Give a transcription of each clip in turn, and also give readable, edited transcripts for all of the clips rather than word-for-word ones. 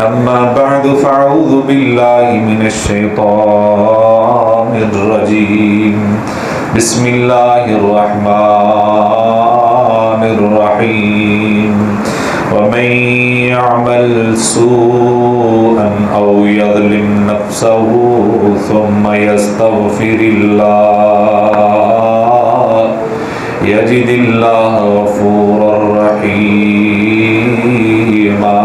أما بعد فأعوذ بالله من الشيطان الرجيم بسم الله الرحمن الرحيم ومن يعمل سوءا أو يظلم نفسه ثم يستغفر الله يجد الله غفورا رحيما۔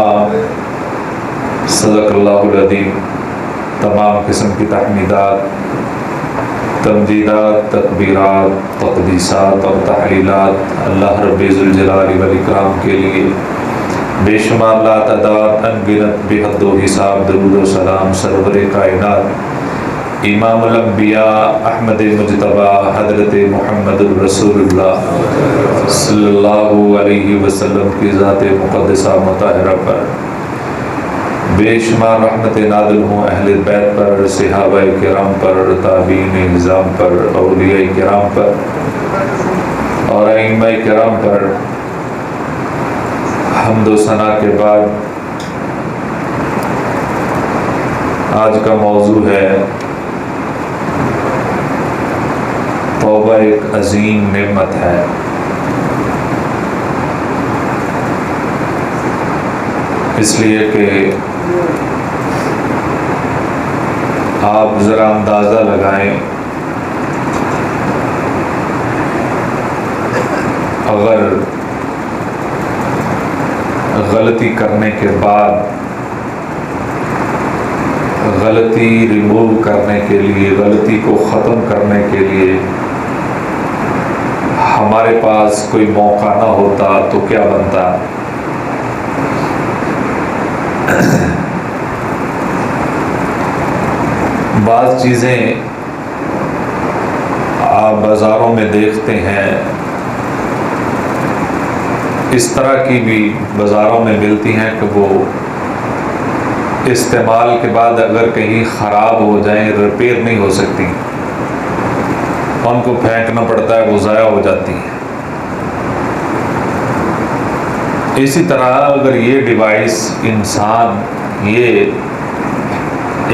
صدق اللہ العظیم۔ تمام قسم کی تحمیدات، تمجیدات، تکبیرات، تقدیسات اور تحلیلات اللہ رب ذوالجلال والاکرام کے لیے، بے شمار لا تعداد انگنت بے حد و حساب درود و سلام سرور کائنات امام الانبیاء احمد مجتبی حضرت محمد الرسول اللہ صلی اللہ علیہ وسلم کی ذات مقدسہ مطہرہ پر، بے شمار رحمت نازل ہوں اہل بیت پر، صحابہ کرام پر، تابعین نظام پر، اولیاء کرام پر اور ائمہ کرام پر۔ حمد و ثنا کے بعد آج کا موضوع ہے توبہ ایک عظیم نعمت ہے۔ اس لیے کہ آپ ذرا اندازہ لگائیں، اگر غلطی کرنے کے بعد غلطی ریموو کرنے کے لیے، غلطی کو ختم کرنے کے لیے ہمارے پاس کوئی موقع نہ ہوتا تو کیا بنتا؟ بعض چیزیں آپ بازاروں میں دیکھتے ہیں، اس طرح کی بھی بازاروں میں ملتی ہیں کہ وہ استعمال کے بعد اگر کہیں خراب ہو جائیں، ریپیئر نہیں ہو سکتی، ان کو پھینکنا پڑتا ہے، وہ ضائع ہو جاتی ہیں۔ اسی طرح اگر یہ ڈیوائس انسان یہ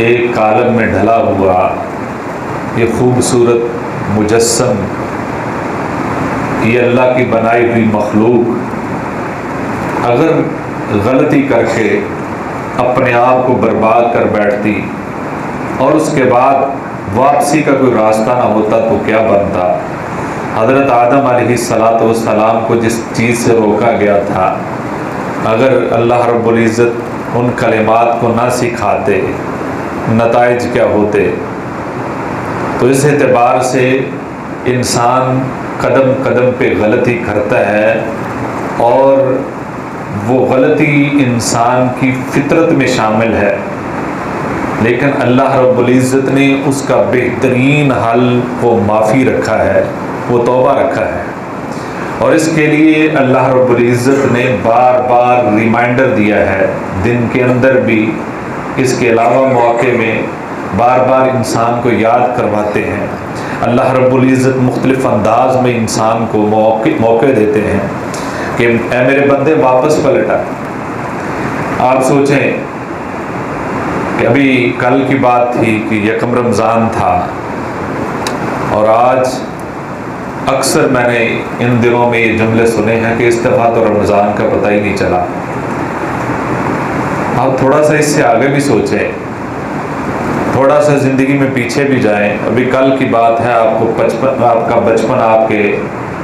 ایک کالم میں ڈھلا ہوا یہ خوبصورت مجسم، یہ اللہ کی بنائی ہوئی مخلوق اگر غلطی کر کے اپنے آپ کو برباد کر بیٹھتی اور اس کے بعد واپسی کا کوئی راستہ نہ ہوتا تو کیا بنتا؟ حضرت آدم علیہ السلام کو جس چیز سے روکا گیا تھا، اگر اللہ رب العزت ان کلمات کو نہ سکھاتے نتائج کیا ہوتے؟ تو اس اعتبار سے انسان قدم قدم پہ غلطی کرتا ہے اور وہ غلطی انسان کی فطرت میں شامل ہے، لیکن اللہ رب العزت نے اس کا بہترین حل وہ معافی رکھا ہے، وہ توبہ رکھا ہے، اور اس کے لیے اللہ رب العزت نے بار بار ریمائنڈر دیا ہے، دن کے اندر بھی، اس کے علاوہ موقع میں بار بار انسان کو یاد کرواتے ہیں۔ اللہ رب العزت مختلف انداز میں انسان کو موقع دیتے ہیں کہ اے میرے بندے واپس پلٹا۔ آپ سوچیں کہ ابھی کل کی بات تھی کہ یکم رمضان تھا، اور آج اکثر میں نے ان دنوں میں یہ جملے سنے ہیں کہ اس دفعہ تو رمضان کا پتہ ہی نہیں چلا۔ آپ تھوڑا سا اس سے آگے بھی سوچیں، تھوڑا سا زندگی میں پیچھے بھی جائیں۔ ابھی کل کی بات ہے، آپ کا بچپن آپ کے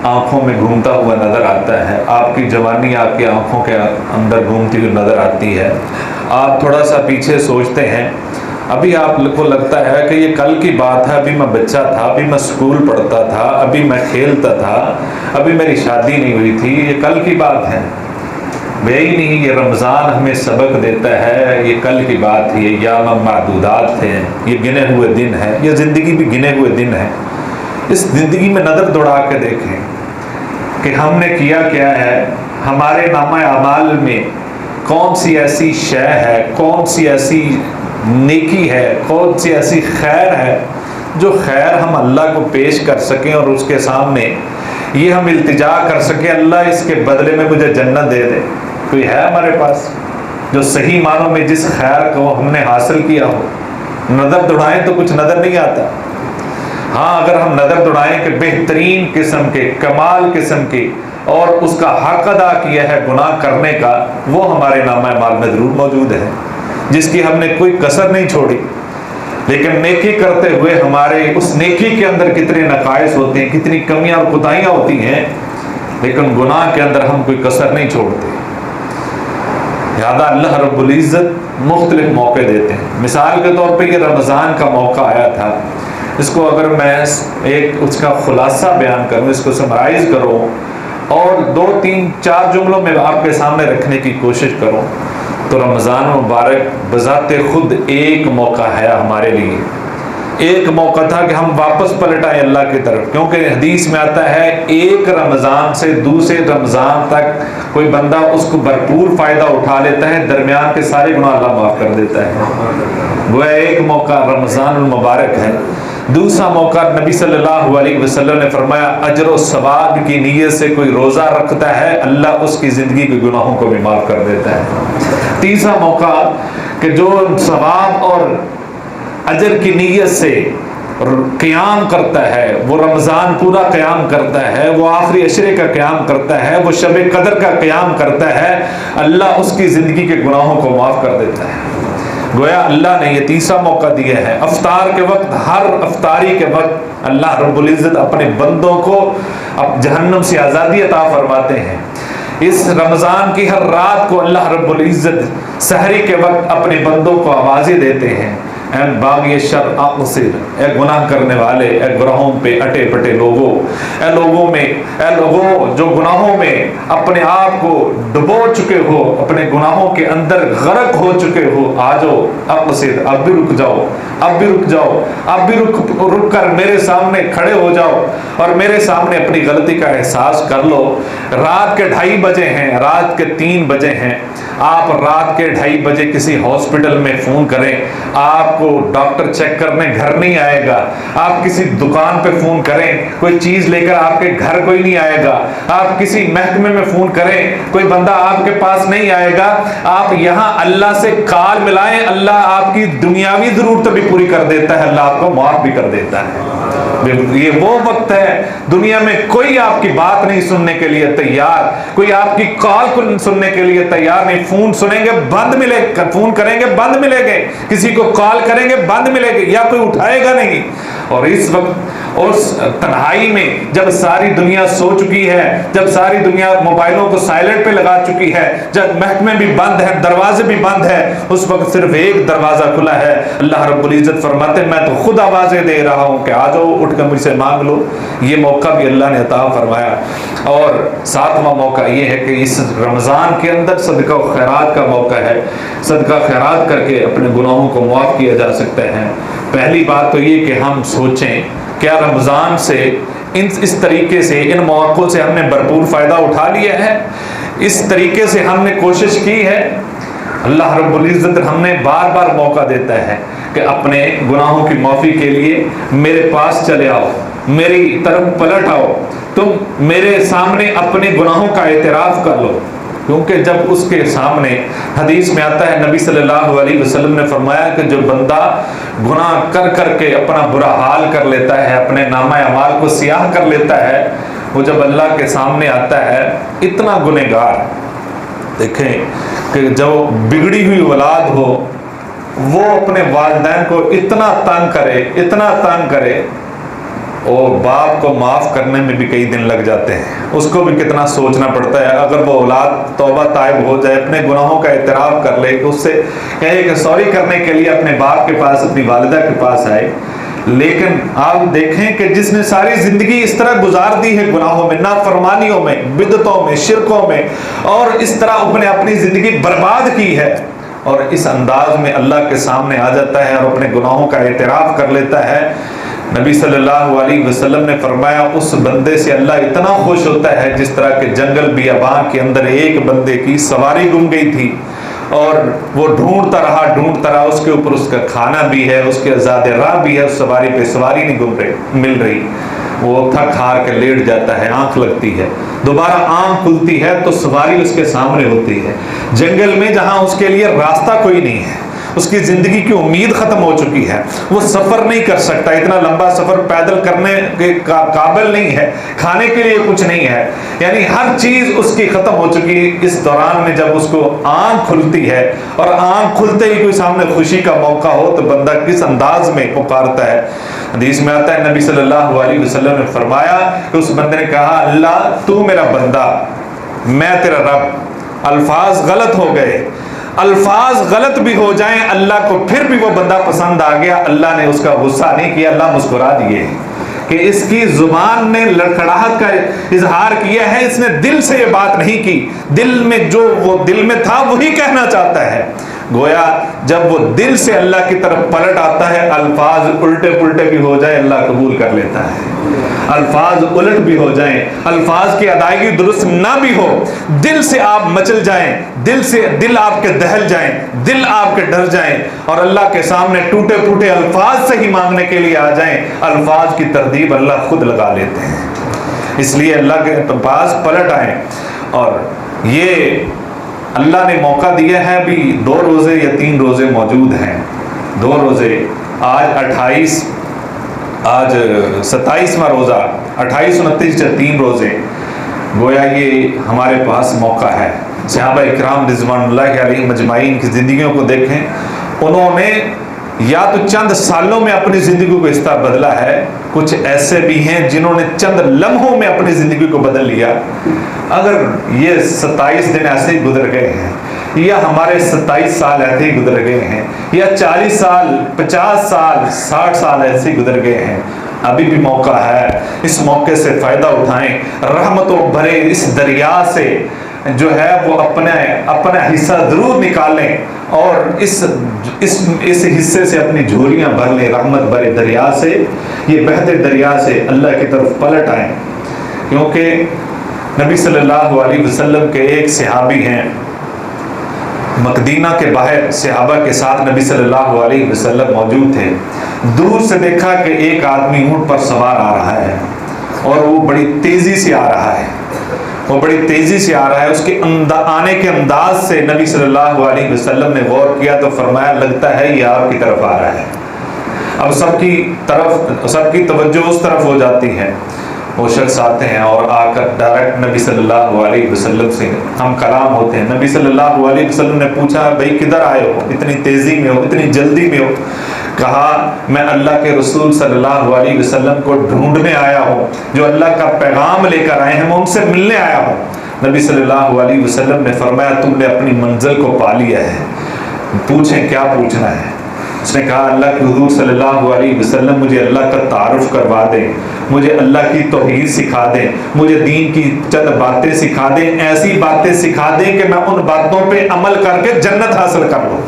آنکھوں میں گھومتا ہوا نظر آتا ہے، آپ کی جوانی آپ کی آنکھوں کے اندر گھومتی ہوئی نظر آتی ہے۔ آپ تھوڑا سا پیچھے سوچتے ہیں، ابھی آپ کو لگتا ہے کہ یہ کل کی بات ہے، ابھی میں بچہ تھا، ابھی میں اسکول پڑھتا تھا، ابھی میں کھیلتا تھا، ابھی میری شادی نہیں ہوئی تھی، یہ کل کی بات ہے۔ وہی نہیں، یہ رمضان ہمیں سبق دیتا ہے، یہ کل کی بات ہے، یہ ایام معدودات ہیں، یہ گنے ہوئے دن ہیں، یہ زندگی بھی گنے ہوئے دن ہیں۔ اس زندگی میں نظر دوڑا کے دیکھیں کہ ہم نے کیا کیا ہے، ہمارے نامہ اعمال میں کون سی ایسی شے ہے، کون سی ایسی نیکی ہے، کون سی ایسی خیر ہے جو خیر ہم اللہ کو پیش کر سکیں اور اس کے سامنے یہ ہم التجا کر سکیں، اللہ اس کے بدلے میں مجھے جنت دے دے۔ کوئی ہے ہمارے پاس؟ جو صحیح معنوں میں جس خیر کو ہم نے حاصل کیا ہو. نظر دوڑائیں تو کچھ نظر نہیں آتا. ہاں اگر ہم نظر دوڑائیں کہ بہترین قسم کے کمال قسم کے اور اس کا حق ادا کیا ہے گناہ کرنے کا, وہ ہمارے نامہ اعمال میں ضرور موجود ہے, جس کی ہم نے کوئی کسر نہیں چھوڑی. لیکن نیکی کرتے ہوئے ہمارے اس نیکی کے اندر کتنے نقائص ہوتے ہیں, کتنی کمیاں اور کوتاہیاں ہوتی ہیں, لیکن گناہ کے اندر ہم کوئی کسر نہیں چھوڑتے. لہذا اللہ رب العزت مختلف موقع دیتے ہیں. مثال کے طور پہ یہ رمضان کا موقع آیا تھا, اس کو اگر میں ایک اس کا خلاصہ بیان کروں, اس کو سمرائز کروں اور 2 3 4 جملوں میں آپ کے سامنے رکھنے کی کوشش کروں, تو رمضان مبارک بذات خود ایک موقع ہے ہمارے لیے. ایک موقع تھا کہ ہم واپس پلٹ آئے اللہ کی طرف, کیونکہ حدیث میں آتا ہے ایک رمضان سے دوسرے رمضان تک کوئی بندہ اس کو بھرپور فائدہ اٹھا لیتا ہے, درمیان کے سارے گناہ اللہ معاف کر دیتا ہے. وہ ایک موقع رمضان المبارک ہے. دوسرا موقع نبی صلی اللہ علیہ وسلم نے فرمایا اجر و ثواب کی نیت سے کوئی روزہ رکھتا ہے اللہ اس کی زندگی کے گناہوں کو بھی معاف کر دیتا ہے. تیسرا موقع کہ جو ثواب اور اجر کی نیت سے قیام کرتا ہے, وہ رمضان پورا قیام کرتا ہے, وہ آخری عشرے کا قیام کرتا ہے, وہ شب قدر کا قیام کرتا ہے, اللہ اس کی زندگی کے گناہوں کو معاف کر دیتا ہے. گویا اللہ نے یہ تیسرا موقع دیا ہے. افطار کے وقت, ہر افطاری کے وقت اللہ رب العزت اپنے بندوں کو جہنم سے آزادی عطا فرماتے ہیں. اس رمضان کی ہر رات کو اللہ رب العزت سحری کے وقت اپنے بندوں کو آوازیں دیتے ہیں, اے باغی شر اقصر, اے گناہ کرنے والے, اے گناہوں پہ اٹے پٹے لوگوں, اے لوگوں جو گناہوں میں اپنے آپ کو ڈبو چکے ہو, اپنے گناہوں کے اندر غرق ہو چکے ہو, آ جاؤ اقصر, اب بھی رک جاؤ, اب بھی رک جاؤ, اب بھی رک کر میرے سامنے کھڑے ہو جاؤ اور میرے سامنے اپنی غلطی کا احساس کر لو. رات کے 2:30 بجے ہیں, رات کے 3 بجے ہیں, آپ رات کے 2:30 بجے کسی ہاسپٹل میں فون کریں, آپ کو ڈاکٹر چیک کرنے گھر نہیں آئے گا. آپ کسی دکان پہ فون کریں, کوئی چیز لے کر آپ کے گھر کوئی نہیں آئے گا. آپ کسی محکمے میں فون کریں, کوئی بندہ آپ کے پاس نہیں آئے گا. آپ یہاں اللہ سے کال ملائیں, اللہ آپ کی دنیاوی ضرورت بھی پوری کر دیتا ہے, اللہ آپ کو معاف بھی کر دیتا ہے. یہ وہ وقت ہے دنیا میں کوئی آپ کی بات نہیں سننے کے لیے تیار, کوئی آپ کی کال کو سننے کے لیے تیار نہیں. فون سنیں گے بند ملے, فون کریں گے بند ملے گے, کسی کو کال کریں گے بند ملے گی, یا کوئی اٹھائے گا نہیں. اور اس وقت اس تنہائی میں جب ساری دنیا سو چکی ہے, جب ساری دنیا موبائلوں کو سائلنٹ پہ لگا چکی ہے, جب محکمے بھی بند ہیں, دروازے بھی بند ہیں, اس وقت صرف ایک دروازہ کھلا ہے. اللہ رب العزت فرماتے ہیں میں تو خود آوازیں دے رہا ہوں کہ آ جاؤ, اٹھ کر مجھ سے مانگ لو. یہ موقع بھی اللہ نے عطا فرمایا. اور 7واں موقع یہ ہے کہ اس رمضان کے اندر صدقہ و خیرات کا موقع ہے. صدقہ خیرات کر کے اپنے گناہوں کو معاف کیا جا سکتا ہے. پہلی بات تو یہ کہ ہم سوچیں کیا رمضان سے اس طریقے سے ان مواقع سے ہم نے بھرپور فائدہ اٹھا لیا ہے, اس طریقے سے ہم نے کوشش کی ہے. اللہ رب العزت ہم نے بار بار موقع دیتا ہے کہ اپنے گناہوں کی معافی کے لیے میرے پاس چلے آؤ, میری طرف پلٹ آؤ, تم میرے سامنے اپنے گناہوں کا اعتراف کر لو. کیونکہ جب اس کے سامنے, حدیث میں آتا ہے نبی صلی اللہ علیہ وسلم نے فرمایا کہ جو بندہ گناہ کر کر کے اپنا برا حال کر لیتا ہے, اپنے نامہ اعمال کو سیاہ کر لیتا ہے, وہ جب اللہ کے سامنے آتا ہے اتنا گنہگار. دیکھیں کہ جو بگڑی ہوئی اولاد ہو وہ اپنے والدین کو اتنا تنگ کرے, اتنا تنگ کرے, اور باپ کو معاف کرنے میں بھی کئی دن لگ جاتے ہیں. اس کو بھی کتنا سوچنا پڑتا ہے. اگر وہ اولاد توبہ تائب ہو جائے, اپنے گناہوں کا اعتراف کر لے, اس سے کہے کہ سوری کرنے کے لیے اپنے باپ کے پاس, اپنی والدہ کے پاس آئے, لیکن آپ دیکھیں کہ جس نے ساری زندگی اس طرح گزار دی ہے گناہوں میں, نافرمانیوں میں, بدعتوں میں, شرکوں میں, اور اس طرح اپنی زندگی برباد کی ہے, اور اس انداز میں اللہ کے سامنے آ جاتا ہے اور اپنے گناہوں کا اعتراف کر لیتا ہے. نبی صلی اللہ علیہ وسلم نے فرمایا اس بندے سے اللہ اتنا خوش ہوتا ہے جس طرح کہ جنگل بیابان کے اندر ایک بندے کی سواری گم گئی تھی, اور وہ ڈھونڈتا رہا, اس کے اوپر اس کا کھانا بھی ہے, اس کے آزاد راہ بھی ہے, اس سواری پہ سواری نہیں مل رہی. وہ تھک ہار کے لیٹ جاتا ہے، آنکھ لگتی ہے، دوبارہ آنکھ کھلتی ہے تو سواری اس کے سامنے ہوتی ہے، جنگل میں جہاں اس کے لیے راستہ کوئی نہیں ہے، اس کی زندگی کی امید ختم ہو چکی ہے، وہ سفر نہیں کر سکتا، اتنا لمبا سفر پیدل کرنے کے قابل نہیں ہے، کھانے کے لیے کچھ نہیں ہے، یعنی ہر چیز اس کی ختم ہو چکی۔ اس دوران میں جب اس کو آنکھ کھلتی ہے اور آنکھ کھلتے ہی کوئی سامنے خوشی کا موقع ہو تو بندہ کس انداز میں پکارتا ہے۔ حدیث میں آتا ہے نبی صلی اللہ علیہ وسلم نے فرمایا کہ اس بندے نے کہا اللہ تو میرا بندہ، میں تیرا رب۔ الفاظ غلط ہو گئے، الفاظ غلط بھی ہو جائیں، اللہ کو پھر بھی وہ بندہ پسند آ گیا، اللہ نے اس کا غصہ نہیں کیا، اللہ مسکرا دیے کہ اس کی زبان نے لڑکھڑاہٹ کا اظہار کیا ہے، اس نے دل سے یہ بات نہیں کی، دل میں جو وہ دل میں تھا وہی کہنا چاہتا ہے۔ گویا جب وہ دل سے اللہ کی طرف پلٹ آتا ہے، الفاظ الٹے پلٹے بھی ہو جائے اللہ قبول کر لیتا ہے، الفاظ الٹ بھی ہو جائیں، الفاظ کی ادائیگی درست نہ بھی ہو، دل سے آپ مچل جائیں، دل سے دل آپ کے دہل جائیں، دل آپ کے ڈر جائیں اور اللہ کے سامنے ٹوٹے پھوٹے الفاظ سے ہی مانگنے کے لیے آ جائیں، الفاظ کی تردیب اللہ خود لگا لیتے ہیں۔ اس لیے اللہ کے پاس پلٹ آئیں۔ اور یہ اللہ نے موقع دیا ہے، ابھی 2 روزے یا 3 روزے موجود ہیں، 2 روزے، آج 27واں روزہ، 28 29 یا 3 روزے، گویا یہ ہمارے پاس موقع ہے۔ صحابہ اکرام رضوان اللہ علیہم اجمعین کی زندگیوں کو دیکھیں، انہوں نے یا تو چند سالوں میں اپنی زندگی کو اس طرح بدلا ہے، کچھ ایسے بھی ہیں جنہوں نے چند لمحوں میں اپنی زندگی کو بدل لیا۔ اگر یہ 27 دن ایسے ہی گزر گئے ہیں، یا ہمارے 27 سال ایسے ہی گزر گئے ہیں، یا 40 سال 50 سال 60 سال ایسے ہی گزر گئے ہیں، ابھی بھی موقع ہے، اس موقع سے فائدہ اٹھائیں، رحمتوں بھرے اس دریا سے جو ہے وہ اپنا حصہ ضرور نکالیں اور اس حصے سے اپنی جھولیاں بھر لیں، رحمت بھرے دریا سے، یہ بہتے دریا سے اللہ کی طرف پلٹ آئیں۔ کیونکہ نبی صلی اللہ علیہ وسلم کے ایک صحابی ہیں، مدینہ کے باہر صحابہ کے ساتھ نبی صلی اللہ علیہ وسلم موجود تھے، دور سے دیکھا کہ ایک آدمی اونٹ پر سوار آ رہا ہے اور وہ بڑی تیزی سے آ رہا ہے، اس کے آنے کے انداز سے نبی صلی اللہ علیہ وسلم نے غور کیا تو فرمایا لگتا ہے یہ آپ کی طرف آ رہا ہے۔ اب سب کی توجہ اس طرف ہو جاتی ہے، وہ شخص آتے ہیں اور آ کر ڈائریکٹ نبی صلی اللہ علیہ وسلم سے ہم کلام ہوتے ہیں۔ نبی صلی اللہ علیہ وسلم نے پوچھا بھائی کدھر آئے ہو، اتنی تیزی میں ہو، اتنی جلدی میں ہو؟ کہا میں اللہ کے رسول صلی اللہ علیہ وسلم کو ڈھونڈنے آیا ہوں، جو اللہ کا پیغام لے کر آئے ہیں میں ان سے ملنے آیا ہوں۔ نبی صلی اللہ علیہ وسلم نے فرمایا تم نے اپنی منزل کو پا لیا ہے، پوچھیں کیا پوچھنا ہے؟ اس نے کہا اللہ کے حضور صلی اللہ علیہ وسلم مجھے اللہ کا تعارف کروا دیں، مجھے اللہ کی توحید سکھا دیں، مجھے دین کی چند باتیں سکھا دیں، ایسی باتیں سکھا دیں کہ میں ان باتوں پہ عمل کر کے جنت حاصل کر لوں،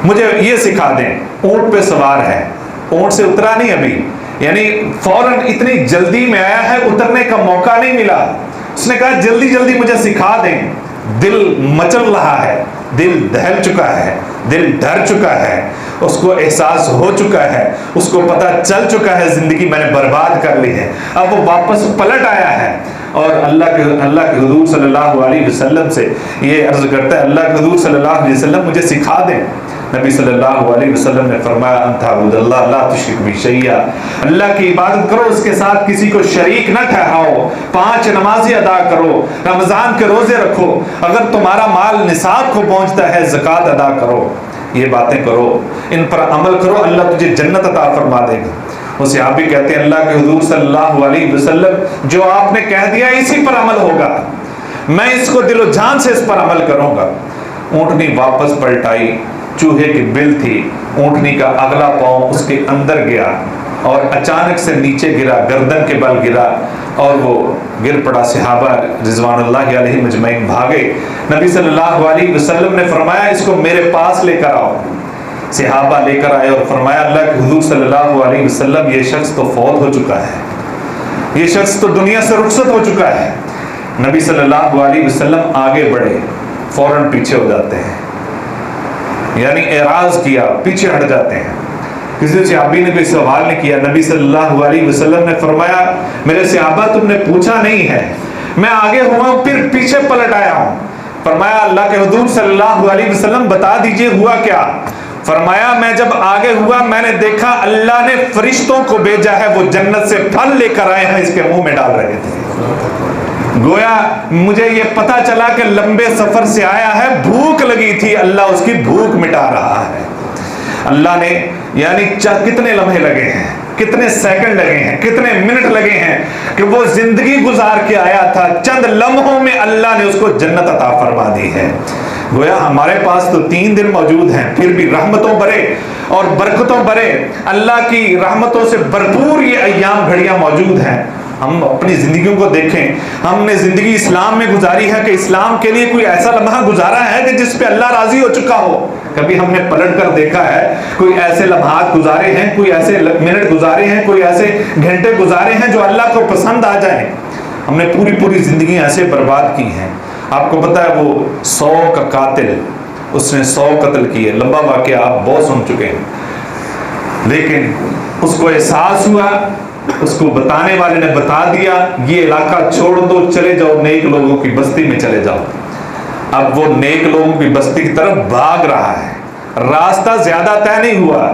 مجھے یہ سکھا دیں۔ اونٹ پہ سوار ہے، اونٹ سے اترا نہیں ابھی، یعنی فوراً اتنی جلدی میں آیا ہے، اترنے کا موقع نہیں ملا۔ اس نے کہا جلدی جلدی مجھے سکھا دیں۔ دل مچل رہا ہے، دل دہل چکا ہے، دل ڈر چکا ہے، اس کو احساس ہو چکا ہے، اس کو پتہ چل چکا ہے زندگی میں نے برباد کر لی ہے۔ اب وہ واپس پلٹ آیا ہے اور اللہ کے حضور صلی اللہ علیہ وسلم سے یہ عرض کرتا ہے اللہ کے حضور صلی اللہ علیہ وسلم مجھے سکھا دیں۔ نبی صلی اللہ علیہ وسلم نے فرمایا ان تعبد اللہ لا تشرک بہ شیئا، اللہ کی عبادت کرو، اس کے ساتھ کسی کو شریک نہ ٹھہراؤ، 5 نمازیں ادا کرو، رمضان کے روزے رکھو، اگر تمہارا مال نصاب کو پہنچتا ہے زکوٰۃ ادا کرو، یہ باتیں کرو، ان پر عمل کرو، اللہ تجھے جنت عطا فرما دے گا۔ وہ صحابی کہتے ہیں اللہ کے حضور صلی اللہ علیہ وسلم جو آپ نے کہہ دیا اسی پر عمل ہوگا، میں اس کو دل و جان سے اس پر عمل کروں گا۔ اونٹنی واپس پلٹائی، چوہے کی بل تھی، اونٹنی کا اگلا پاؤں اس کے اندر گیا اور اچانک سے نیچے گرا، گردن کے بل گرا اور وہ گر پڑا۔ صحابہ رضوان اللہ علیہم اجمعین بھاگے، نبی صلی اللہ علیہ وسلم نے فرمایا اس کو میرے پاس لے کر آؤ۔ صحابہ لے کر آئے اور فرمایا اللہ کے حضور صلی اللہ علیہ وسلم یہ شخص تو فوت ہو چکا ہے، یہ شخص تو دنیا سے رخصت ہو چکا ہے۔ نبی صلی اللہ علیہ وسلم آگے بڑھے، فوراً پیچھے ہو جاتے ہیں، یعنی اعراض کیا، پیچھے ہٹ جاتے ہیں۔ کسی صحابی نے کوئی سوال نہیں کیا، نبی صلی اللہ علیہ وسلم نے فرمایا میرے صحابہ تم نے پوچھا نہیں ہے، میں آگے ہوا ہوں پھر پیچھے پلٹ آیا ہوں۔ فرمایا اللہ کے حضور صلی اللہ علیہ وسلم بتا دیجئے ہوا کیا؟ فرمایا میں جب آگے ہوا میں نے دیکھا اللہ نے فرشتوں کو بھیجا ہے، وہ جنت سے پھل لے کر آئے ہیں، اس کے منہ میں ڈال رہے تھے۔ گویا مجھے یہ پتا چلا کہ لمبے سفر سے آیا ہے، بھوک لگی تھی، اللہ اس کی بھوک مٹا رہا ہے۔ اللہ نے یعنی کتنے لمحے لگے ہیں، کتنے سیکنڈ لگے ہیں، کتنے منٹ لگے ہیں کہ وہ زندگی گزار کے آیا تھا، چند لمحوں میں اللہ نے اس کو جنت عطا فرما دی ہے۔ گویا ہمارے پاس تو 3 دن موجود ہیں، پھر بھی رحمتوں بھرے اور برکتوں بھرے، اللہ کی رحمتوں سے بھرپور یہ ایام گھڑیاں موجود ہیں۔ ہم اپنی زندگیوں کو دیکھیں، ہم نے زندگی اسلام میں گزاری ہے کہ اسلام کے لیے کوئی ایسا لمحہ گزارا ہے کہ جس پہ اللہ راضی ہو چکا ہو؟ کبھی ہم نے پلٹ کر دیکھا ہے کوئی ایسے لمحات گزارے ہیں، کوئی ایسے منٹ گزارے ہیں، کوئی ایسے گھنٹے گزارے ہیں جو اللہ کو پسند آ جائیں؟ ہم نے پوری زندگی ایسے برباد کی ہیں۔ آپ کو پتا ہے وہ 100 کا قاتل، اس نے 100 قتل کیے، لمبا واقعہ آپ بہت سن چکے ہیں، لیکن اس کو احساس ہوا، اس کو بتانے والے نے بتا دیا یہ علاقہ چھوڑ دو، چلے جاؤ نیک لوگوں کی بستی میں چلے جاؤ۔ اب وہ نیک لوگوں کی بستی کی طرف بھاگ رہا ہے، راستہ زیادہ طے نہیں ہوا،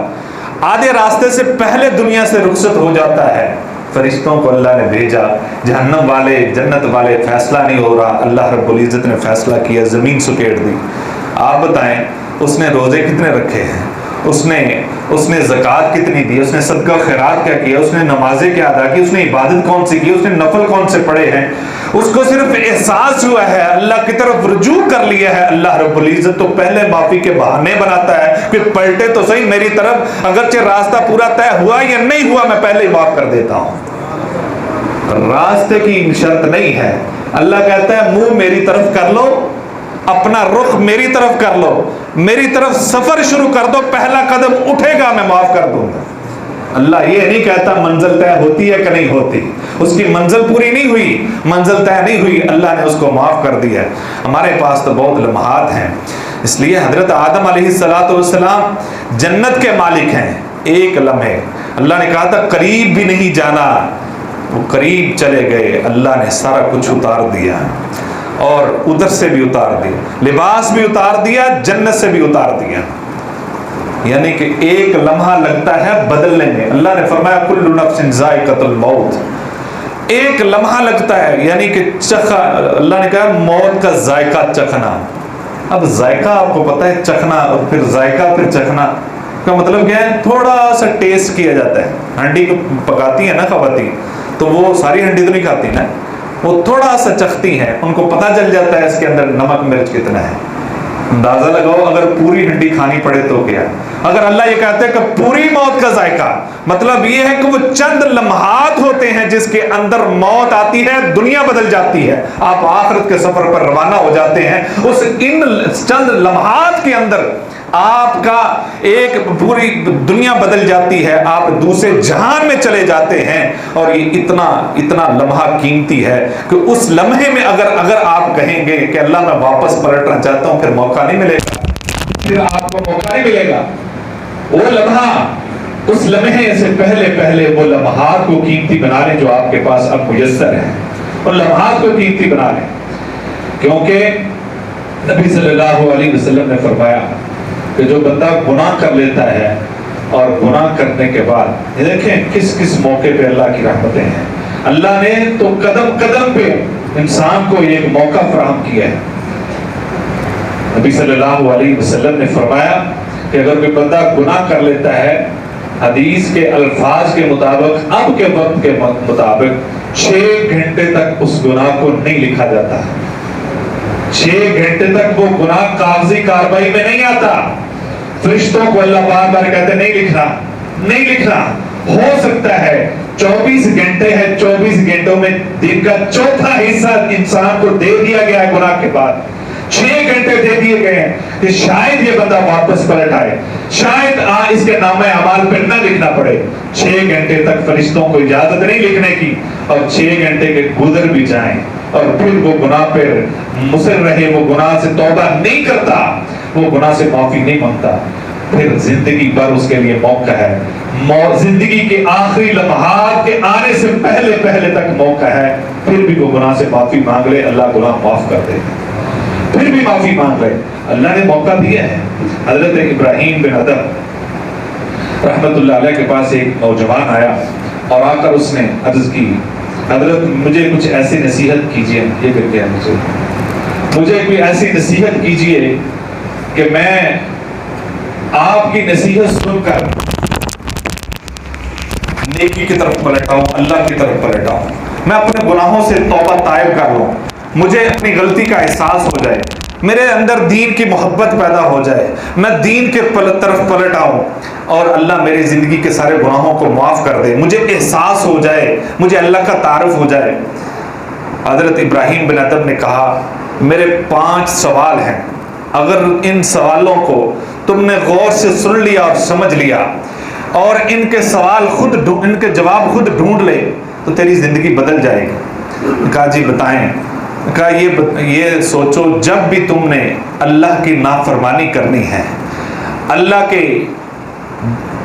آدھے راستے سے پہلے دنیا سے رخصت ہو جاتا ہے۔ فرشتوں کو اللہ نے بھیجا، جہنم والے جنت والے، فیصلہ نہیں ہو رہا، اللہ رب العزت نے فیصلہ کیا، زمین سکیڑ دی۔ آپ بتائیں اس نے روزے کتنے رکھے ہیں، اس نے زکوٰۃ کتنی دی، اس نے صدقہ خیرات کیا کیا، اس نے نمازیں کیا ادا کی، اس نے عبادت کون سی کی، اس نے نفل کون سے پڑھے ہیں؟ اس کو صرف احساس ہوا ہے، اللہ کی طرف رجوع کر لیا ہے۔ اللہ رب العزت تو پہلے معافی کے بہانے بناتا ہے کہ پلٹے تو صحیح میری طرف، اگرچہ راستہ پورا طے ہوا یا نہیں ہوا میں پہلے ہی معاف کر دیتا ہوں۔ راستے کی شرط نہیں ہے، اللہ کہتا ہے منہ میری طرف کر لو، اپنا رخ میری طرف کر لو، میری طرف سفر شروع کر دو، پہلا قدم اٹھے گا میں معاف کر دوں گا۔ اللہ یہ نہیں کہتا منزل طے ہوتی ہے کہ نہیں ہوتی، اس کی منزل پوری نہیں ہوئی، منزل طے نہیں ہوئی، اللہ نے اس کو معاف کر دیا ہے۔ ہمارے پاس تو بہت لمحات ہیں، اس لیے حضرت آدم علیہ السلام جنت کے مالک ہیں۔ ایک لمحے اللہ نے کہا تھا قریب بھی نہیں جانا، وہ قریب چلے گئے، اللہ نے سارا کچھ اتار دیا اور ادھر سے بھی اتار دیا، لباس بھی اتار دیا، جنت سے بھی اتار دیا۔ یعنی کہ ایک لمحہ لگتا ہے بدلنے میں۔ اللہ نے فرمایا کل نفس ذائقۃ الموت، ایک لمحہ لگتا ہے، یعنی کہ اللہ نے کہا موت کا ذائقہ چکھنا۔ اب ذائقہ آپ کو پتہ ہے، چکھنا اور پھر ذائقہ پھر چکھنا کا مطلب کیا ہے؟ تھوڑا سا ٹیسٹ کیا جاتا ہے۔ ہنڈی کو پکاتی ہیں نا خواتین، تو وہ ساری ہنڈی تو نہیں کھاتی نا، وہ تھوڑا سا چکھتی ہیں، ان کو پتہ چل جاتا ہے اس کے اندر نمک مرچ کتنا ہے۔ اندازہ لگاؤ اگر پوری ہنڈی کھانی پڑے تو کیا؟ اگر اللہ یہ کہتے ہیں کہ پوری موت کا ذائقہ، مطلب یہ ہے کہ وہ چند لمحات ہوتے ہیں جس کے اندر موت آتی ہے، دنیا بدل جاتی ہے، آپ آخرت کے سفر پر روانہ ہو جاتے ہیں۔ ان چند لمحات کے اندر آپ کا ایک پوری دنیا بدل جاتی ہے، آپ دوسرے جہان میں چلے جاتے ہیں، اور یہ اتنا لمحہ قیمتی ہے کہ اس لمحے میں اگر آپ کہیں گے کہ اللہ میں واپس پلٹنا چاہتا ہوں، پھر موقع نہیں ملے گا، پھر آپ کو موقع نہیں ملے گا۔ وہ لمحہ، اس لمحے سے پہلے وہ لمحات کو قیمتی بنا لیں جو آپ کے پاس اب میسر ہیں، ان لمحات کو قیمتی بنا لیں، کیونکہ نبی صلی اللہ علیہ وسلم نے فرمایا کہ جو بندہ گناہ کر لیتا ہے اور گناہ کرنے کے بعد، یہ دیکھیں کس موقع پہ اللہ کی رحمتیں ہیں، اللہ نے تو قدم قدم پہ انسان کو ایک موقع فراہم کیا ہے۔ نبی صلی اللہ علیہ وسلم نے فرمایا کہ اگر کوئی بندہ گناہ کر لیتا ہے، حدیث کے الفاظ کے مطابق، اب کے وقت کے مطابق 6 گھنٹے تک اس گناہ کو نہیں لکھا جاتا، 6 گھنٹے تک وہ گناہ کاغذی کارروائی میں نہیں آتا۔ فرشتوں کو اللہ بار بار کہتے نہیں لکھنا، ہو سکتا ہے 24 گھنٹے ہے، 24 گھنٹوں میں دن کا چوتھا حصہ انسان کو دے دیا گیا ہے گناہ کے بعد، 6 گھنٹے دے دیے گئے ہیں کہ شاید یہ بندہ واپس پلٹ آئے، شاید اس کے نامہ اعمال پہ نہ لکھنا پڑے۔ 6 گھنٹے تک فرشتوں کو اجازت نہیں لکھنے کی، اور 6 گھنٹے کے گزر بھی جائیں اور پھر وہ گناہ پہ مصر رہے، وہ گناہ سے توبہ نہیں کرتا، وہ گناہ سے معافی نہیں مانگتا، پھر زندگی بھر اس کے لیے موقع ہے. زندگی کے آخری لمحات کے آنے سے پہلے تک موقع ہے. پھر بھی وہ گناہ سے معافی مانگ لے, اللہ گناہ معاف کر دے. پھر بھی معافی مانگ لے, اللہ نے موقع دیا ہے. حضرت ابراہیم بن ادم رحمت اللہ علیہ کے پاس ایک نوجوان آیا اور آ کر اس نے عرض کی, حضرت مجھے کچھ ایسی نصیحت کیجیے. یہ کر کے مجھے کوئی ایسی نصیحت کیجیے کہ میں آپ کی نصیحت سن کر نیکی کی طرف پلٹ آؤں, اللہ کی طرف پلٹ آؤں, میں اپنے گناہوں سے توبہ طائب کر لوں, مجھے اپنی غلطی کا احساس ہو جائے, میرے اندر دین کی محبت پیدا ہو جائے, میں دین کے طرف پلٹ آؤں اور اللہ میری زندگی کے سارے گناہوں کو معاف کر دے, مجھے احساس ہو جائے, مجھے اللہ کا تعارف ہو جائے. حضرت ابراہیم بن ادم نے کہا, میرے 5 سوال ہیں, اگر ان سوالوں کو تم نے غور سے سن لیا اور سمجھ لیا اور ان کے جواب خود ڈھونڈ لے تو تیری زندگی بدل جائے گی. کہا جی بتائیں. کہا یہ سوچو, جب بھی تم نے اللہ کی نافرمانی کرنی ہے, اللہ کے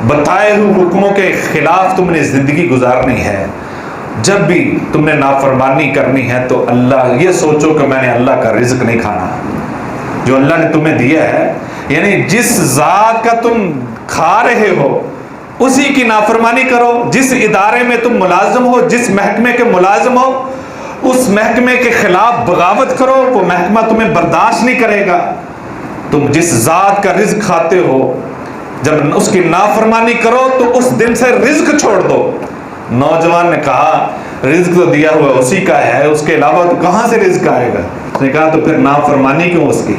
بتائے ہوئے حکموں کے خلاف تم نے زندگی گزارنی ہے, جب بھی تم نے نافرمانی کرنی ہے تو اللہ یہ سوچو کہ میں نے اللہ کا رزق نہیں کھانا جو اللہ نے تمہیں دیا ہے. یعنی جس ذات کا تم کھا رہے ہو اسی کی نافرمانی کرو. جس ادارے میں تم ملازم ہو, جس محکمے کے ملازم ہو, اس محکمے کے خلاف بغاوت کرو, وہ محکمہ تمہیں برداشت نہیں کرے گا. تم جس ذات کا رزق کھاتے ہو جب اس کی نافرمانی کرو تو اس دن سے رزق چھوڑ دو. نوجوان نے کہا, رزق تو دیا ہوا اسی کا ہے, اس کے علاوہ تو کہاں سے رزق آئے گا. اس نے کہا تو پھر نافرمانی کیوں اس کی,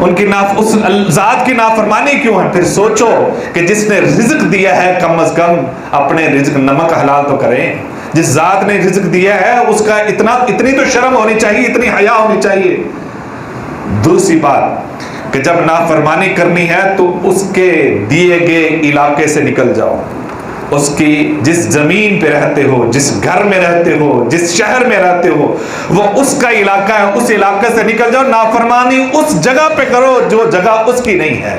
اس ذات کی نافرمانی کیوں ہے. پھر سوچو کہ جس نے رزق دیا ہے کم از کم اپنے رزق نمک حلال تو کریں. جس ذات نے رزق دیا ہے اس کا اتنی تو شرم ہونی چاہیے, اتنی حیا ہونی چاہیے. دوسری بات کہ جب نافرمانی کرنی ہے تو اس کے دیے گئے علاقے سے نکل جاؤ. اس کی جس زمین پہ رہتے ہو, جس گھر میں رہتے ہو, جس شہر میں رہتے ہو, وہ اس کا علاقہ ہے, اس علاقے سے نکل جاؤ. نافرمانی اس جگہ پہ کرو جو جگہ اس کی نہیں ہے.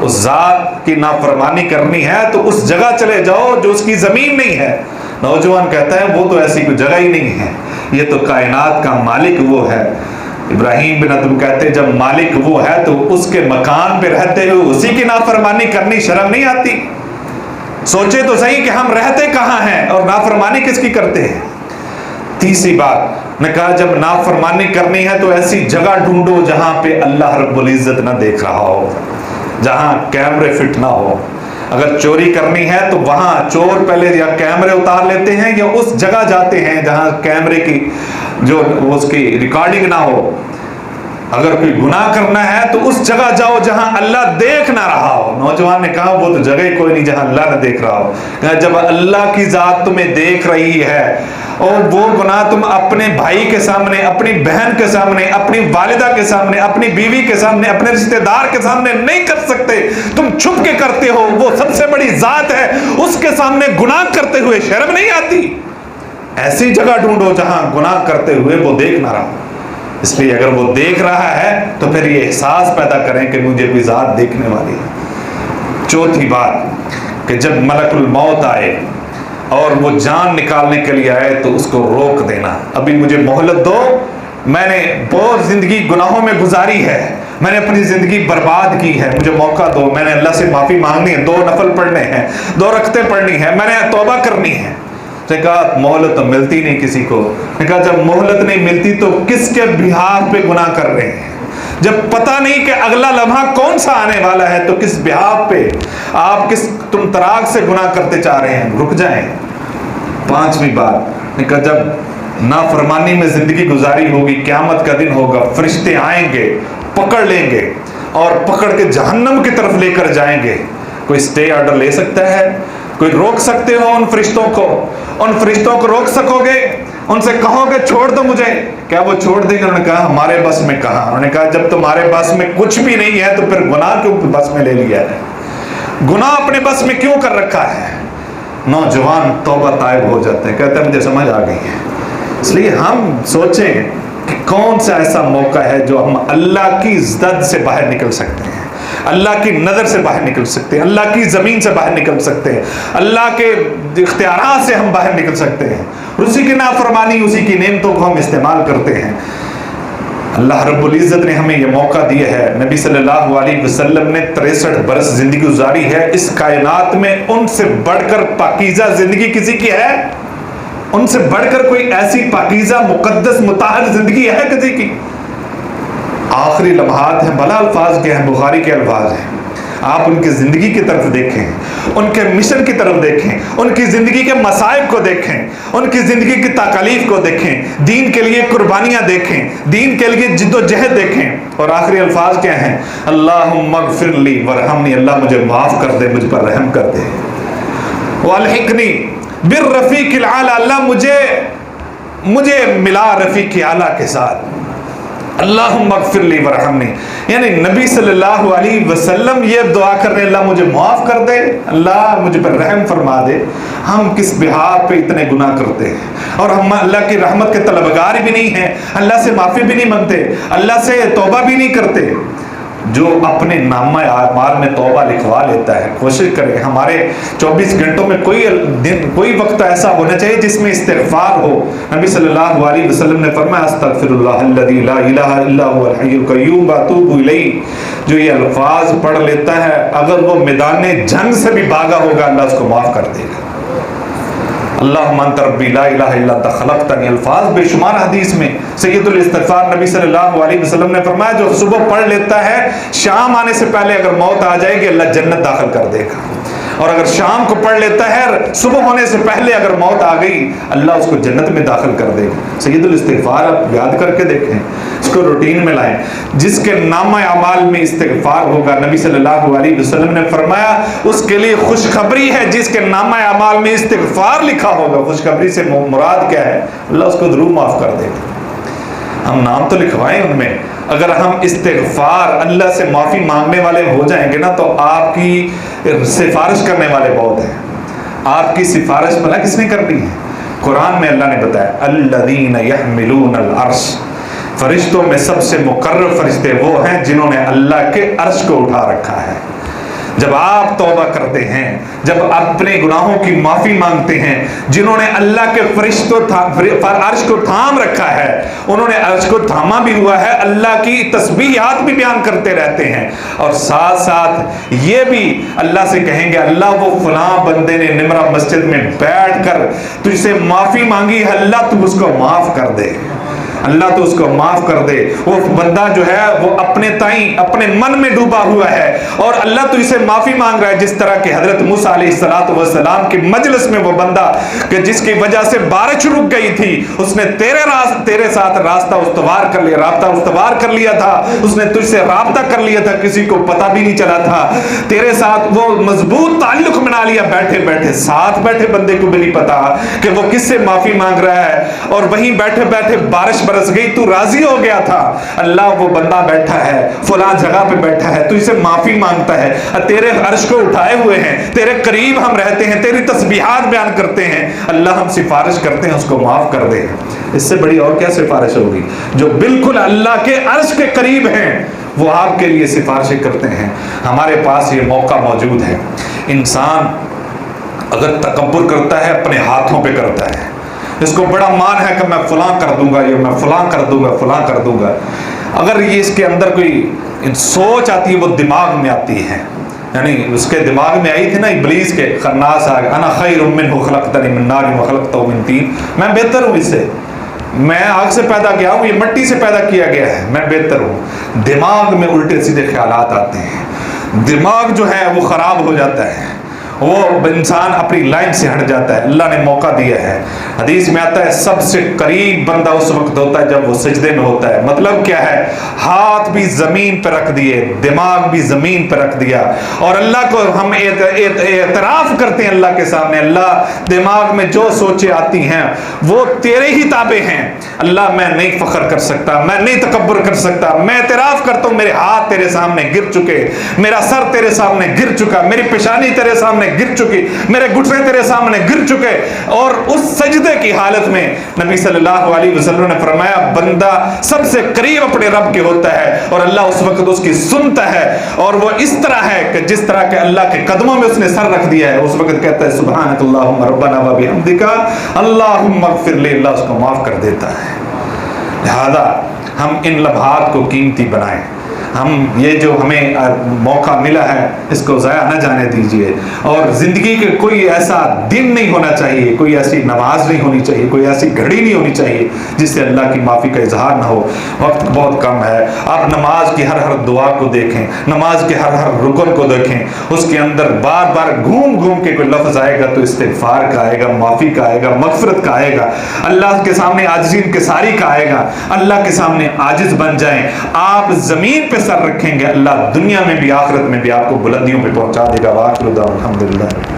اس ذات کی نافرمانی کرنی ہے تو اس جگہ چلے جاؤ جو اس کی زمین نہیں ہے. نوجوان کہتا ہے وہ تو ایسی کوئی جگہ ہی نہیں ہے, یہ تو کائنات کا مالک وہ ہے. ابراہیم بن ادم کہتے ہیں جب مالک وہ ہے تو اس کے مکان پہ رہتے ہوئے اسی کی نافرمانی کرنی شرم نہیں آتی. سوچے تو صحیح کہ ہم رہتے کہاں ہیں اور نافرمانی کس کی کرتے ہیں. تیسری بات نے کہا جب نافرمانی کرنی ہے تو ایسی جگہ ڈھونڈو جہاں پہ اللہ رب العزت نہ دیکھ رہا ہو, جہاں کیمرے فٹ نہ ہو. اگر چوری کرنی ہے تو وہاں چور پہلے یا کیمرے اتار لیتے ہیں یا اس جگہ جاتے ہیں جہاں کیمرے کی جو اس کی ریکارڈنگ نہ ہو. اگر کوئی گناہ کرنا ہے تو اس جگہ جاؤ جہاں اللہ دیکھ نہ رہا ہو. نوجوان نے کہا وہ تو جگہ ہی کوئی نہیں جہاں اللہ نہ دیکھ رہا ہو. جب اللہ کی ذات تمہیں دیکھ رہی ہے اور وہ گناہ تم اپنے بھائی کے سامنے, اپنی بہن کے سامنے, اپنی والدہ کے سامنے, اپنی بیوی کے سامنے, اپنے رشتہ دار کے سامنے نہیں کر سکتے, تم چھپ کے کرتے ہو, وہ سب سے بڑی ذات ہے, اس کے سامنے گناہ کرتے ہوئے شرم نہیں آتی. ایسی جگہ ڈھونڈو جہاں گناہ کرتے ہوئے وہ دیکھ نہ رہا. اس لیے اگر وہ دیکھ رہا ہے تو پھر یہ احساس پیدا کریں کہ مجھے کوئی ذات دیکھنے والی ہے. چوتھی بات کہ جب ملک الموت آئے اور وہ جان نکالنے کے لیے آئے تو اس کو روک دینا. ابھی مجھے مہلت دو, میں نے بہت زندگی گناہوں میں گزاری ہے, میں نے اپنی زندگی برباد کی ہے, مجھے موقع دو, میں نے اللہ سے معافی مانگنی ہے, 2 نفل پڑھنے ہیں, 2 رکعتیں پڑھنی ہیں, میں نے توبہ کرنی ہے. نے کہا مہلت تو ملتی نہیں کسی کو. نے کہا جب مہلت نہیں ملتی تو کس کے بہاف پہ گناہ کر رہے ہیں؟ جب پتہ نہیں کہ اگلا لمحہ کون سا آنے والا ہے تو کس بہاف پہ آپ تم تراک سے گناہ کرتے چاہ رہے ہیں؟ رک جائیں. 5ویں بات نے کہا جب نافرمانی میں زندگی گزاری ہوگی, قیامت کا دن ہوگا, فرشتے آئیں گے, پکڑ لیں گے اور پکڑ کے جہنم کی طرف لے کر جائیں گے. کوئی اسٹے آرڈر لے سکتا ہے؟ کوئی روک سکتے ہو ان فرشتوں کو؟ ان فرشتوں کو روک سکو گے؟ ان سے کہو گے چھوڑ دو مجھے, کیا وہ چھوڑ دیں گے؟ انہوں نے کہا ہمارے بس میں کہاں. انہوں نے کہا جب تمہارے بس میں کچھ بھی نہیں ہے تو پھر گناہ کیوں بس میں لے لیا ہے؟ گناہ اپنے بس میں کیوں کر رکھا ہے؟ نوجوان توبہ طائب ہو جاتے ہیں, کہتے ہیں مجھے سمجھ آ گئی ہے. اس لیے ہم سوچیں کہ کون سا ایسا موقع ہے جو ہم اللہ کی زد سے باہر نکل سکتے ہیں. اللہ کی نظر سے باہر نکل سکتے ہیں، اللہ کی زمین سے باہر نکل سکتے ہیں، اللہ کے اختیارات سے ہم باہر نکل سکتے ہیں، اسی کی نافرمانی، اسی کی نعمتوں کو ہم استعمال کرتے ہیں۔ اللہ رب العزت نے ہمیں یہ موقع دیا ہے، نبی صلی اللہ علیہ وسلم نے 63 برس زندگی گزاری ہے، اس کائنات میں ان سے بڑھ کر پاکیزہ زندگی کسی کی ہے؟ ان سے بڑھ کر کوئی ایسی پاکیزہ مقدس مطہر زندگی ہے کسی کی؟ آخری لمحات ہیں، بھلا الفاظ کے ہیں، بخاری کے الفاظ ہیں، آپ ان کی زندگی کی طرف دیکھیں، ان کے مشن کی طرف دیکھیں، ان کی زندگی کے مصائب کو دیکھیں، ان کی زندگی کی تکالیف کو دیکھیں، دین کے لیے قربانیاں دیکھیں، دین کے لیے جد و جہد دیکھیں، اور آخری الفاظ کیا ہیں؟ اللہم اغفر لی ورحمنی، اللہ مجھے معاف کر دے، مجھ پر رحم کر دے، والحقنی بالرفیق الاعلی، اللہ مجھے ملا رفیق اعلیٰ کے ساتھ، اللہم اغفر لی ورحمنی، یعنی نبی صلی اللہ علیہ وسلم یہ دعا کر رہے ہیں، اللہ مجھے معاف کر دے، اللہ مجھے پر رحم فرما دے۔ ہم کس بہار پہ اتنے گناہ کرتے ہیں، اور ہم اللہ کی رحمت کے طلبگار بھی نہیں ہیں، اللہ سے معافی بھی نہیں مانگتے، اللہ سے توبہ بھی نہیں کرتے۔ جو اپنے نامہ اعمال میں توبہ لکھوا لیتا ہے، کوشش کرے ہمارے 24 گھنٹوں میں کوئی وقت ایسا ہونا چاہیے جس میں استغفار ہو۔ نبی صلی اللہ علیہ وسلم نے فرمایا استغفر اللہ الذی لا الہ الا هو الحی القیوم واتوب الیہ، جو یہ الفاظ پڑھ لیتا ہے اگر وہ میدان جنگ سے بھی بھاگا ہوگا اللہ اس کو معاف کر دے گا۔ اللہم انت ربی لا الہ الا انت خلقتنی، الفاظ بے شمار حدیث میں سید الاستغفار نبی صلی اللہ علیہ وسلم نے فرمایا جو صبح پڑھ لیتا ہے، شام آنے سے پہلے اگر موت آ جائے گی اللہ جنت داخل کر دے گا، اور اگر شام کو پڑھ لیتا ہے صبح ہونے سے پہلے اگر موت آ گئی اللہ اس کو جنت میں داخل کر دے گا۔ سید الاستغفار آپ یاد کر کے دیکھیں، اس کو روٹین میں لائیں۔ جس کے نامہ اعمال میں استغفار ہوگا، نبی صلی اللہ علیہ وسلم نے فرمایا اس کے لیے خوشخبری ہے، جس کے نامہ اعمال میں استغفار لکھا ہوگا۔ خوشخبری سے مراد کیا ہے؟ اللہ اس کو ضرور معاف کر دے گا۔ ہم نام تو لکھوائیں ان میں، اگر ہم استغفار اللہ سے معافی مانگنے والے ہو جائیں گے نا تو آپ کی سفارش کرنے والے بہت ہیں۔ آپ کی سفارش بھلا کس نے کرنی ہے؟ قرآن میں اللہ نے بتایا الذین یحملون العرش، فرشتوں میں سب سے مقرر فرشتے وہ ہیں جنہوں نے اللہ کے عرش کو اٹھا رکھا ہے۔ جب آپ توبہ کرتے ہیں، جب اپنے گناہوں کی معافی مانگتے ہیں، جنہوں نے اللہ کے فرشتوں عرش کو تھام رکھا ہے، انہوں نے عرش کو تھاما بھی ہوا ہے، اللہ کی تسبیحات بھی بیان کرتے رہتے ہیں، اور ساتھ ساتھ یہ بھی اللہ سے کہیں گے اللہ وہ فلاں بندے نے نمرہ مسجد میں بیٹھ کر تجھ سے معافی مانگی ہے، اللہ تو اس کو معاف کر دے، اللہ تو اس کو معاف کر دے۔ وہ بندہ جو ہے وہ اپنے تائیں اپنے من میں ڈوبا ہوا ہے اور اللہ تو اسے معافی مانگ رہا ہے، جس طرح کہ حضرت موسیٰ علیہ السلام کی مجلس میں وہ بندہ کہ جس کی وجہ سے بارش رک گئی تھی، اس نے تیرے ساتھ رابطہ استوار کر لیا تھا، اس نے تجھ سے رابطہ کر لیا تھا، کسی کو پتہ بھی نہیں چلا تھا، تیرے ساتھ وہ مضبوط تعلق بنا لیا، بیٹھے ساتھ بیٹھے بندے کو بھی نہیں پتا کہ وہ کس سے معافی مانگ رہا ہے، اور وہیں بیٹھے بارش برس گئی، تو راضی ہو گیا تھا، اللہ وہ بندہ بیٹھا ہے فلاں جگہ پہ بیٹھا ہے، تو اسے معافی مانگتا ہے، تیرے عرش کو اٹھائے ہوئے ہیں، تیرے قریب ہم رہتے ہیں، تیری تسبیحات بیان کرتے ہیں، اللہ ہم سفارش کرتے ہیں اس کو معاف کر دے۔ اس سے بڑی اور کیا سفارش ہوگی؟ جو بالکل اللہ کے عرش کے قریب ہیں وہ آپ کے لیے سفارشیں کرتے ہیں۔ ہمارے پاس یہ موقع موجود ہے۔ انسان اگر تکبر کرتا ہے اپنے ہاتھوں پہ کرتا ہے، اس کو بڑا مان ہے کہ میں فلاں کر دوں گا، یہ میں فلاں کر دوں گا، اگر یہ اس کے اندر کوئی سوچ آتی ہے وہ دماغ میں آتی ہے، یعنی اس کے دماغ میں آئی تھی نا ابلیس کے خناس آگے انا خیر منہ خلقتنی من نار وخلقتہ من طین، میں بہتر ہوں اس سے، میں آگ سے پیدا کیا ہوں، یہ مٹی سے پیدا کیا گیا ہے، میں بہتر ہوں۔ دماغ میں الٹے سیدھے خیالات آتے ہیں، دماغ جو ہے وہ خراب ہو جاتا ہے، وہ انسان اپنی لائن سے ہٹ جاتا ہے۔ اللہ نے موقع دیا ہے، حدیث میں آتا ہے سب سے قریب بندہ اس وقت ہوتا ہے جب وہ سجدے میں ہوتا ہے۔ مطلب کیا ہے؟ ہاتھ بھی زمین پہ رکھ دیے، دماغ بھی زمین پہ رکھ دیا، اور اللہ کو ہم اعتراف کرتے ہیں اللہ کے سامنے، اللہ دماغ میں جو سوچیں آتی ہیں وہ تیرے ہی تابع ہیں، اللہ میں نہیں فخر کر سکتا، میں نہیں تکبر کر سکتا، میں اعتراف کرتا ہوں میرے ہاتھ تیرے سامنے گر چکے، میرا سر تیرے سامنے گر چکا، میری پیشانی تیرے سامنے سامنے گر چکی, میرے گھٹنے تیرے سامنے گر چکے. اور اس سجدے کی حالت میں نبی صلی اللہ علیہ وسلم نے فرمایا بندہ سب سے قریب اپنے رب کے ہوتا ہے اور اللہ اس وقت اس کی سنتا ہے, اور وہ اس طرح ہے کہ جس طرح کہ اللہ کے قدموں میں اس نے سر رکھ دیا ہے. اس وقت کہتا ہے سبحانک اللہم ربنا و بحمدک اللہم اغفر لی, اللہ اس کو معاف کر دیتا ہے. لہذا ہم ان لمحات کو قیمتی بنائیں. ہم یہ جو ہمیں موقع ملا ہے اس کو ضائع نہ جانے دیجئے, اور زندگی کے کوئی ایسا دن نہیں ہونا چاہیے, کوئی ایسی نماز نہیں ہونی چاہیے, کوئی ایسی گھڑی نہیں ہونی چاہیے جس سے اللہ کی معافی کا اظہار نہ ہو. وقت بہت کم ہے. آپ نماز کی ہر ہر دعا کو دیکھیں, نماز کے ہر ہر رکن کو دیکھیں, اس کے اندر بار بار گھوم گھوم کے کوئی لفظ آئے گا تو استغفار کا آئے گا, معافی کا آئے گا, مغفرت کا آئے گا, اللہ کے سامنے عاجزی انکساری کا آئے گا. اللہ کے سامنے عاجز بن جائیں. آپ زمین پہ سر رکھیں گے, اللہ دنیا میں بھی آخرت میں بھی آپ کو بلندیوں پہ پہنچا دے گا. وآخر دعوانا الحمدللہ.